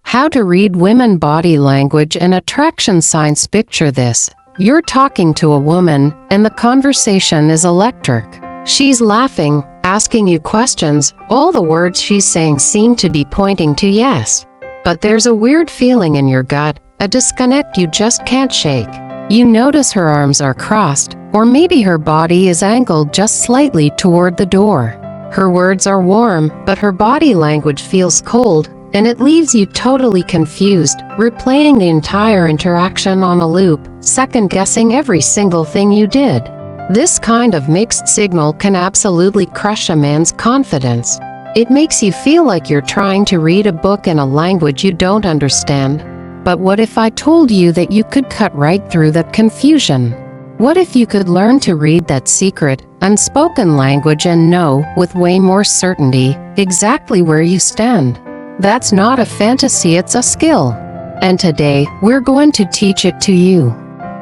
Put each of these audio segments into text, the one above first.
How to read women body language and attraction signs. Picture this. You're talking to a woman, and the conversation is electric. She's laughing, asking you questions. All the words she's saying seem to be pointing to yes. But there's a weird feeling in your gut, a disconnect you just can't shake. You notice her arms are crossed, or maybe her body is angled just slightly toward the door. Her words are warm, but her body language feels cold, and it leaves you totally confused, replaying the entire interaction on a loop, second-guessing every single thing you did. This kind of mixed signal can absolutely crush a man's confidence. It makes you feel like you're trying to read a book in a language you don't understand. But what if I told you that you could cut right through that confusion? What if you could learn to read that secret, unspoken language and know, with way more certainty, exactly where you stand? That's not a fantasy, it's a skill. And today, we're going to teach it to you.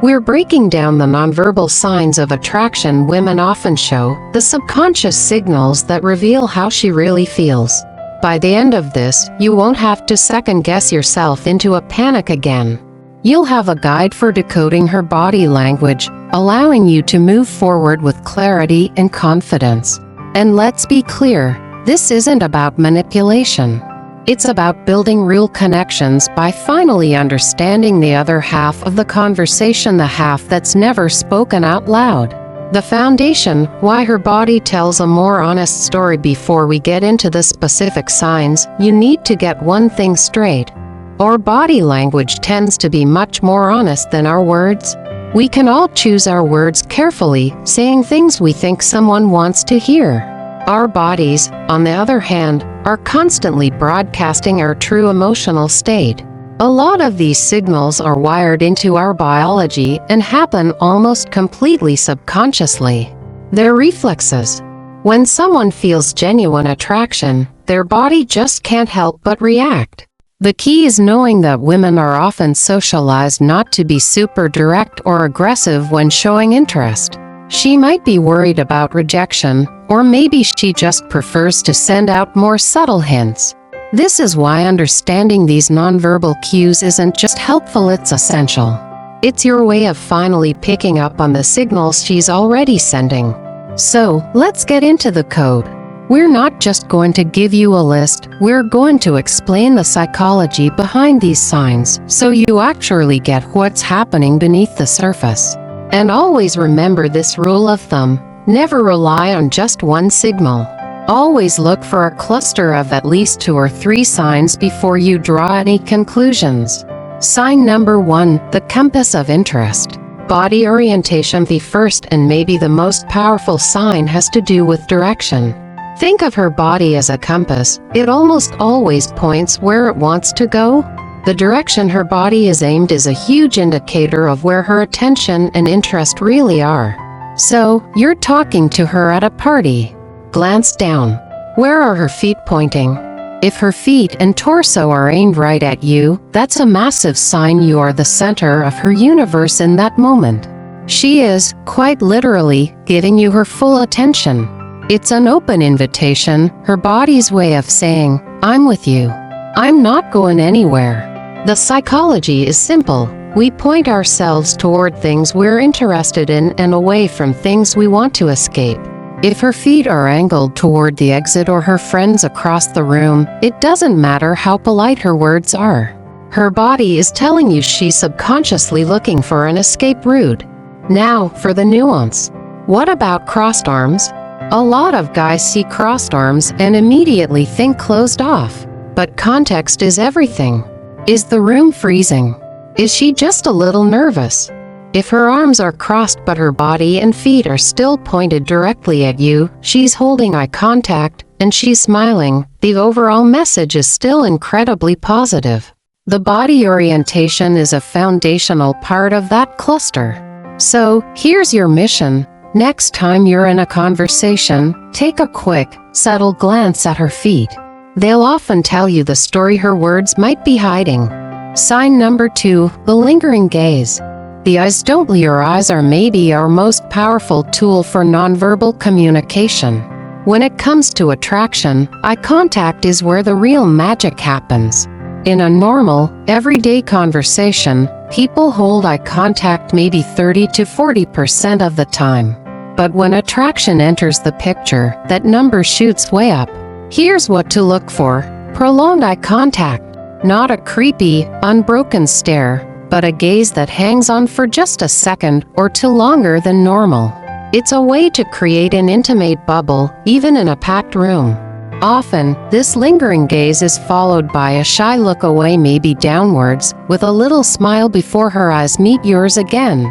We're breaking down the nonverbal signs of attraction women often show, the subconscious signals that reveal how she really feels. By the end of this, you won't have to second-guess yourself into a panic again. You'll have a guide for decoding her body language, allowing you to move forward with clarity and confidence. And let's be clear, this isn't about manipulation. It's about building real connections by finally understanding the other half of the conversation, the half that's never spoken out loud. The foundation, why her body tells a more honest story. Before we get into the specific signs, you need to get one thing straight. Our body language tends to be much more honest than our words. We can all choose our words carefully, saying things we think someone wants to hear. Our bodies, on the other hand, are constantly broadcasting our true emotional state. A lot of these signals are wired into our biology and happen almost completely subconsciously. They're reflexes. When someone feels genuine attraction, their body just can't help but react. The key is knowing that women are often socialized not to be super direct or aggressive when showing interest. She might be worried about rejection, or maybe she just prefers to send out more subtle hints. This is why understanding these nonverbal cues isn't just helpful, it's essential. It's your way of finally picking up on the signals she's already sending. So, let's get into the code. We're not just going to give you a list, we're going to explain the psychology behind these signs, so you actually get what's happening beneath the surface. And always remember this rule of thumb: never rely on just one signal. Always look for a cluster of at least 2 or 3 signs before you draw any conclusions. Sign number 1, the compass of interest. Body orientation. The first and maybe the most powerful sign has to do with direction. Think of her body as a compass. It almost always points where it wants to go. The direction her body is aimed is a huge indicator of where her attention and interest really are. So, you're talking to her at a party. Glance down. Where are her feet pointing? If her feet and torso are aimed right at you, that's a massive sign you are the center of her universe in that moment. She is, quite literally, giving you her full attention. It's an open invitation, her body's way of saying, "I'm with you. I'm not going anywhere." The psychology is simple. We point ourselves toward things we're interested in and away from things we want to escape. If her feet are angled toward the exit or her friends across the room, it doesn't matter how polite her words are. Her body is telling you she's subconsciously looking for an escape route. Now, for the nuance. What about crossed arms? A lot of guys see crossed arms and immediately think closed off. But context is everything. Is the room freezing? Is she just a little nervous? If her arms are crossed but her body and feet are still pointed directly at you, she's holding eye contact, and she's smiling, the overall message is still incredibly positive. The body orientation is a foundational part of that cluster. So, here's your mission. Next time you're in a conversation, take a quick, subtle glance at her feet. They'll often tell you the story her words might be hiding. Sign number 2, the lingering gaze. The eyes. Your eyes are maybe our most powerful tool for nonverbal communication. When it comes to attraction, eye contact is where the real magic happens. In a normal, everyday conversation, people hold eye contact maybe 30 to 40% of the time. But when attraction enters the picture, that number shoots way up. Here's what to look for: prolonged eye contact. Not a creepy, unbroken stare, but a gaze that hangs on for just a second or two longer than normal. It's a way to create an intimate bubble, even in a packed room. Often, this lingering gaze is followed by a shy look away, maybe downwards, with a little smile before her eyes meet yours again.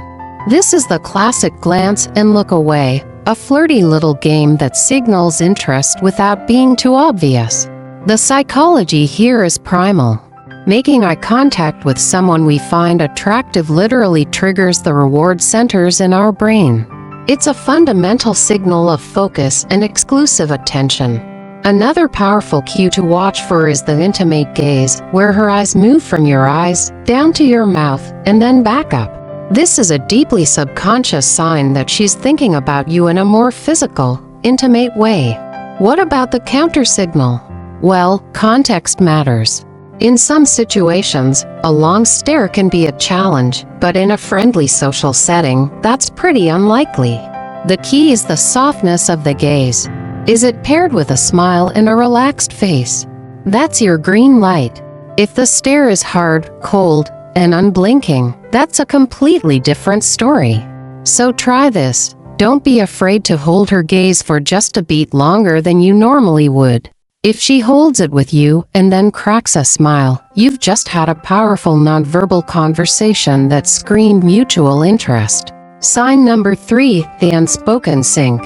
This is the classic glance and look away, a flirty little game that signals interest without being too obvious. The psychology here is primal. Making eye contact with someone we find attractive literally triggers the reward centers in our brain. It's a fundamental signal of focus and exclusive attention. Another powerful cue to watch for is the intimate gaze, where her eyes move from your eyes, down to your mouth, and then back up. This is a deeply subconscious sign that she's thinking about you in a more physical, intimate way. What about the counter signal? Well, context matters. In some situations, a long stare can be a challenge, but in a friendly social setting, that's pretty unlikely. The key is the softness of the gaze. Is it paired with a smile and a relaxed face? That's your green light. If the stare is hard, cold, and unblinking, that's a completely different story. So try this. Don't be afraid to hold her gaze for just a beat longer than you normally would. If she holds it with you and then cracks a smile, you've just had a powerful nonverbal conversation that screamed mutual interest. Sign number 3, the unspoken sync.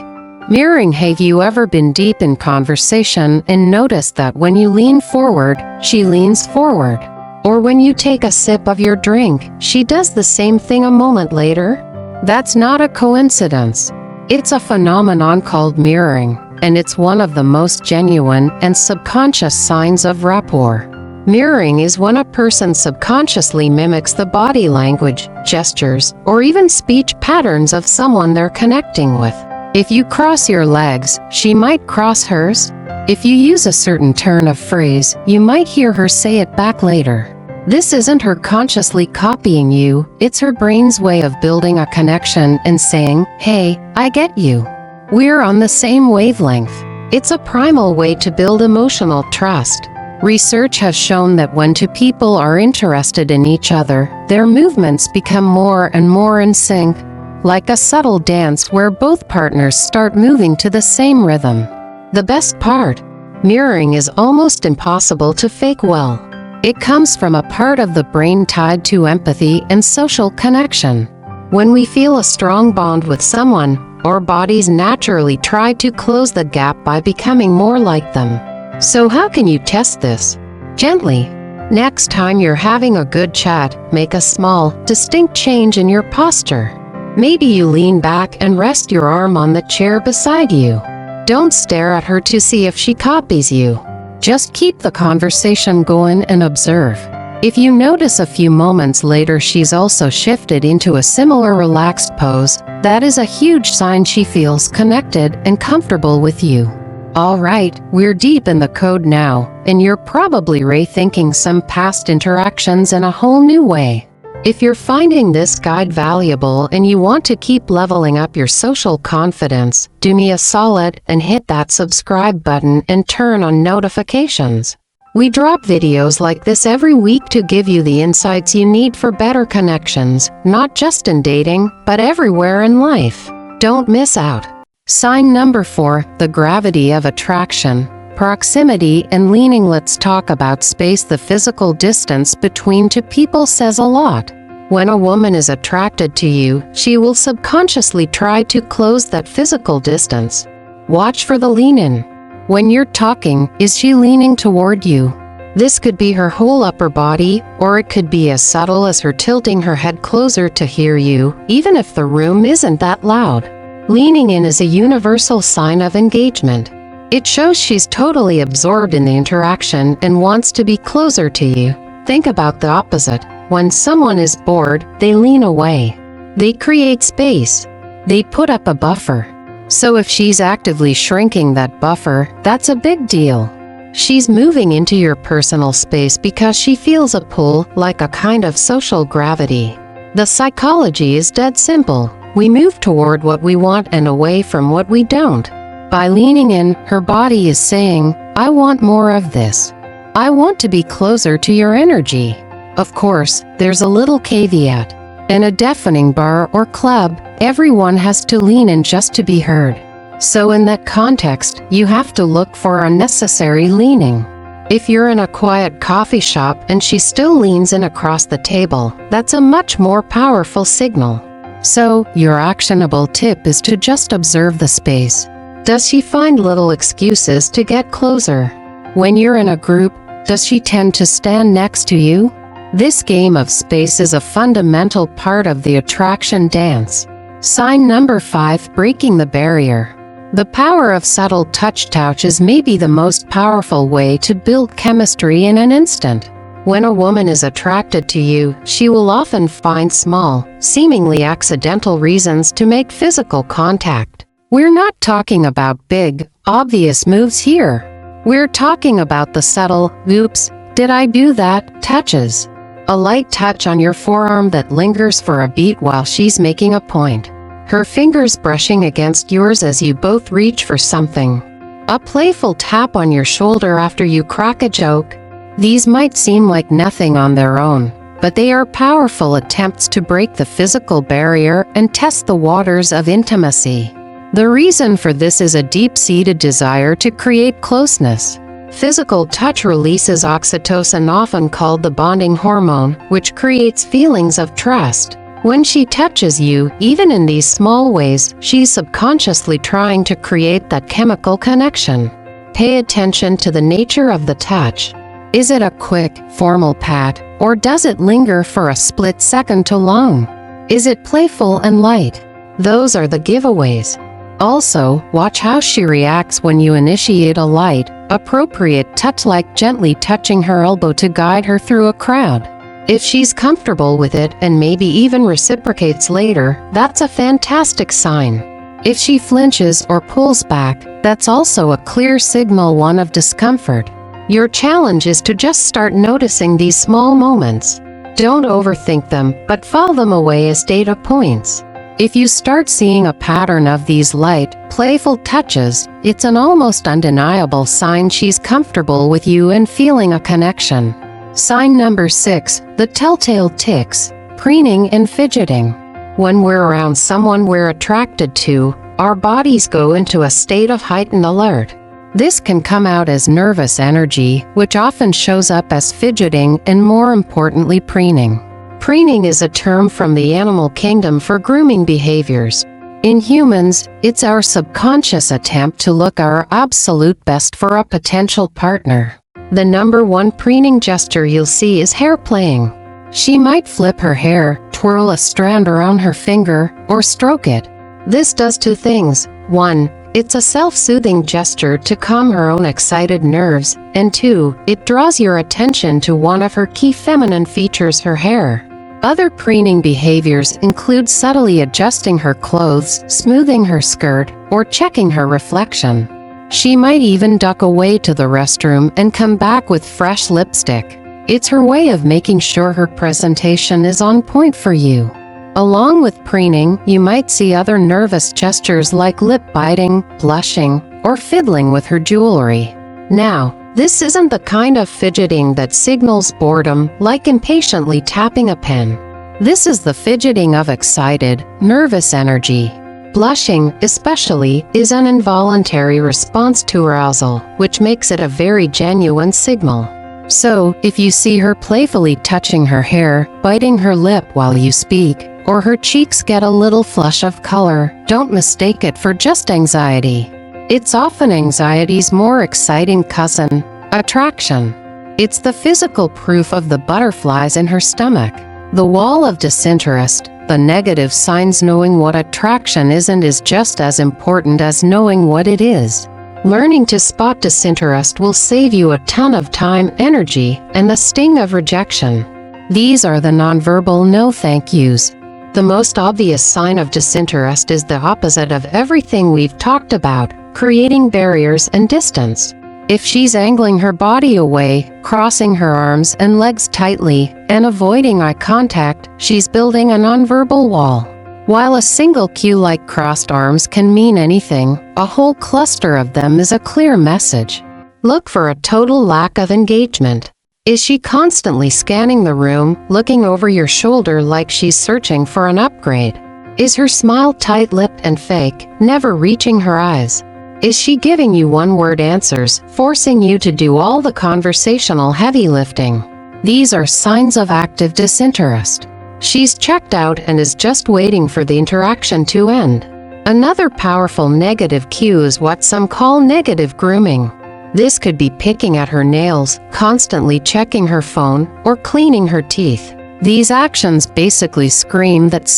Mirroring. Have you ever been deep in conversation and noticed that when you lean forward, she leans forward? Or when you take a sip of your drink, she does the same thing a moment later? That's not a coincidence. It's a phenomenon called mirroring, and it's one of the most genuine and subconscious signs of rapport. Mirroring is when a person subconsciously mimics the body language, gestures, or even speech patterns of someone they're connecting with. If you cross your legs, she might cross hers. If you use a certain turn of phrase, you might hear her say it back later. This isn't her consciously copying you, it's her brain's way of building a connection and saying, "Hey, I get you. We're on the same wavelength." It's a primal way to build emotional trust. Research has shown that when two people are interested in each other, their movements become more and more in sync, like a subtle dance where both partners start moving to the same rhythm. The best part? Mirroring is almost impossible to fake well. It comes from a part of the brain tied to empathy and social connection. When we feel a strong bond with someone, our bodies naturally try to close the gap by becoming more like them. So how can you test this? Gently. Next time you're having a good chat, make a small, distinct change in your posture. Maybe you lean back and rest your arm on the chair beside you. Don't stare at her to see if she copies you. Just keep the conversation going and observe. If you notice a few moments later she's also shifted into a similar relaxed pose, that is a huge sign she feels connected and comfortable with you. Alright, we're deep in the code now, and you're probably rethinking some past interactions in a whole new way. If you're finding this guide valuable and you want to keep leveling up your social confidence, do me a solid and hit that subscribe button and turn on notifications. We drop videos like this every week to give you the insights you need for better connections, not just in dating, but everywhere in life. Don't miss out. Sign number 4, the gravity of attraction. Proximity and leaning. Let's talk about space. The physical distance between two people says a lot. When a woman is attracted to you, she will subconsciously try to close that physical distance. Watch for the lean-in. When you're talking, is she leaning toward you? This could be her whole upper body, or it could be as subtle as her tilting her head closer to hear you, even if the room isn't that loud. Leaning in is a universal sign of engagement. It shows she's totally absorbed in the interaction and wants to be closer to you. Think about the opposite. When someone is bored, they lean away. They create space. They put up a buffer. So if she's actively shrinking that buffer, that's a big deal. She's moving into your personal space because she feels a pull, like a kind of social gravity. The psychology is dead simple. We move toward what we want and away from what we don't. By leaning in, her body is saying, I want more of this. I want to be closer to your energy. Of course, there's a little caveat. In a deafening bar or club, everyone has to lean in just to be heard. So in that context, you have to look for unnecessary leaning. If you're in a quiet coffee shop and she still leans in across the table, that's a much more powerful signal. So, your actionable tip is to just observe the space. Does she find little excuses to get closer? When you're in a group, does she tend to stand next to you? This game of space is a fundamental part of the attraction dance. Sign number 5, breaking the barrier. The power of subtle touches may be the most powerful way to build chemistry in an instant. When a woman is attracted to you, she will often find small, seemingly accidental reasons to make physical contact. We're not talking about big, obvious moves here. We're talking about the subtle, oops, did I do that, touches. A light touch on your forearm that lingers for a beat while she's making a point. Her fingers brushing against yours as you both reach for something. A playful tap on your shoulder after you crack a joke. These might seem like nothing on their own, but they are powerful attempts to break the physical barrier and test the waters of intimacy. The reason for this is a deep-seated desire to create closeness. Physical touch releases oxytocin, often called the bonding hormone, which creates feelings of trust. When she touches you, even in these small ways, she's subconsciously trying to create that chemical connection. Pay attention to the nature of the touch. Is it a quick, formal pat, or does it linger for a split second too long? Is it playful and light? Those are the giveaways. Also, watch how she reacts when you initiate a light, appropriate touch, like gently touching her elbow to guide her through a crowd. If she's comfortable with it and maybe even reciprocates later, that's a fantastic sign. If she flinches or pulls back, that's also a clear signal, one of discomfort. Your challenge is to just start noticing these small moments. Don't overthink them, but file them away as data points. If you start seeing a pattern of these light, playful touches, it's an almost undeniable sign she's comfortable with you and feeling a connection. Sign number 6, the telltale tics, preening and fidgeting. When we're around someone we're attracted to, our bodies go into a state of heightened alert. This can come out as nervous energy, which often shows up as fidgeting and, more importantly, preening. Preening is a term from the animal kingdom for grooming behaviors. In humans, it's our subconscious attempt to look our absolute best for a potential partner. The number 1 preening gesture you'll see is hair playing. She might flip her hair, twirl a strand around her finger, or stroke it. This does 2 things. 1, it's a self-soothing gesture to calm her own excited nerves, and 2, it draws your attention to one of her key feminine features, her hair. Other preening behaviors include subtly adjusting her clothes, smoothing her skirt, or checking her reflection. She might even duck away to the restroom and come back with fresh lipstick. It's her way of making sure her presentation is on point for you. Along with preening, you might see other nervous gestures like lip biting, blushing, or fiddling with her jewelry. Now, this isn't the kind of fidgeting that signals boredom, like impatiently tapping a pen. This is the fidgeting of excited, nervous energy. Blushing, especially, is an involuntary response to arousal, which makes it a very genuine signal. So, if you see her playfully touching her hair, biting her lip while you speak, or her cheeks get a little flush of color, don't mistake it for just anxiety. It's often anxiety's more exciting cousin, attraction. It's the physical proof of the butterflies in her stomach. The wall of disinterest, the negative signs. Knowing what attraction isn't is just as important as knowing what it is. Learning to spot disinterest will save you a ton of time, energy, and the sting of rejection. These are the nonverbal no thank yous. The most obvious sign of disinterest is the opposite of everything we've talked about, creating barriers and distance. If she's angling her body away, crossing her arms and legs tightly, and avoiding eye contact, she's building a nonverbal wall. While a single cue like crossed arms can mean anything, a whole cluster of them is a clear message. Look for a total lack of engagement. Is she constantly scanning the room, looking over your shoulder like she's searching for an upgrade? Is her smile tight-lipped and fake, never reaching her eyes? Is she giving you one-word answers, forcing you to do all the conversational heavy lifting? These are signs of active disinterest. She's checked out and is just waiting for the interaction to end. Another powerful negative cue is what some call negative grooming. This could be picking at her nails, constantly checking her phone, or cleaning her teeth. These actions basically scream that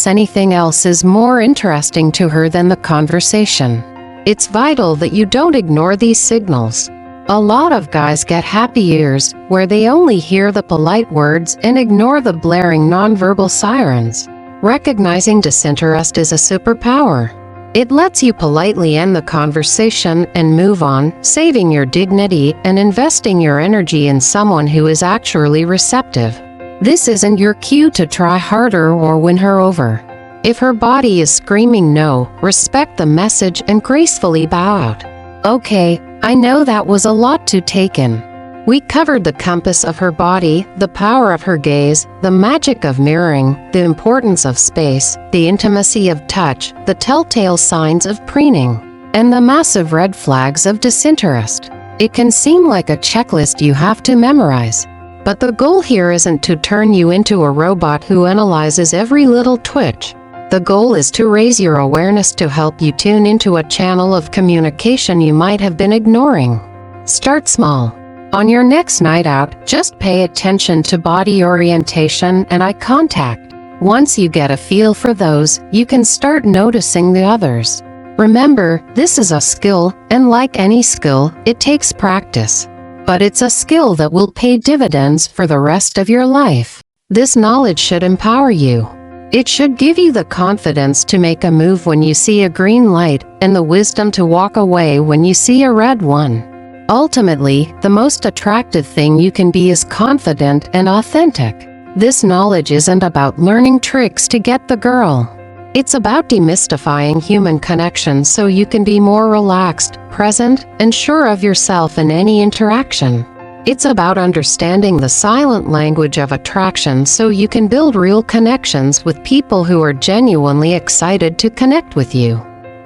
anything else is more interesting to her than the conversation. It's vital that you don't ignore these signals. A lot of guys get happy ears, where they only hear the polite words and ignore the blaring nonverbal sirens. Recognizing disinterest is a superpower. It lets you politely end the conversation and move on, saving your dignity and investing your energy in someone who is actually receptive. This isn't your cue to try harder or win her over. If her body is screaming no, respect the message and gracefully bow out. Okay, I know that was a lot to take in. We covered the compass of her body, the power of her gaze, the magic of mirroring, the importance of space, the intimacy of touch, the telltale signs of preening, and the massive red flags of disinterest. It can seem like a checklist you have to memorize. But the goal here isn't to turn you into a robot who analyzes every little twitch. The goal is to raise your awareness to help you tune into a channel of communication you might have been ignoring. Start small. On your next night out, just pay attention to body orientation and eye contact. Once you get a feel for those, you can start noticing the others. Remember, this is a skill, and like any skill, it takes practice. But it's a skill that will pay dividends for the rest of your life. This knowledge should empower you. It should give you the confidence to make a move when you see a green light, and the wisdom to walk away when you see a red one. Ultimately, the most attractive thing you can be is confident and authentic. This knowledge isn't about learning tricks to get the girl. It's about demystifying human connection so you can be more relaxed, present, and sure of yourself in any interaction. It's about understanding the silent language of attraction so you can build real connections with people who are genuinely excited to connect with you.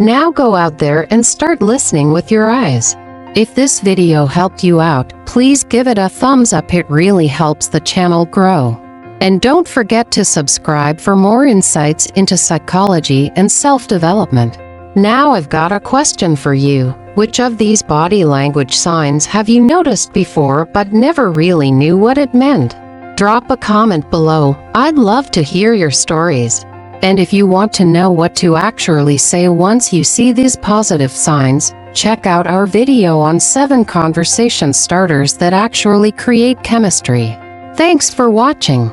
Now go out there and start listening with your eyes. If this video helped you out, please give it a thumbs up. It really helps the channel grow. And don't forget to subscribe for more insights into psychology and self-development. Now I've got a question for you. Which of these body language signs have you noticed before but never really knew what it meant? Drop a comment below. I'd love to hear your stories. And if you want to know what to actually say once you see these positive signs, check out our video on 7 conversation starters that actually create chemistry. Thanks for watching.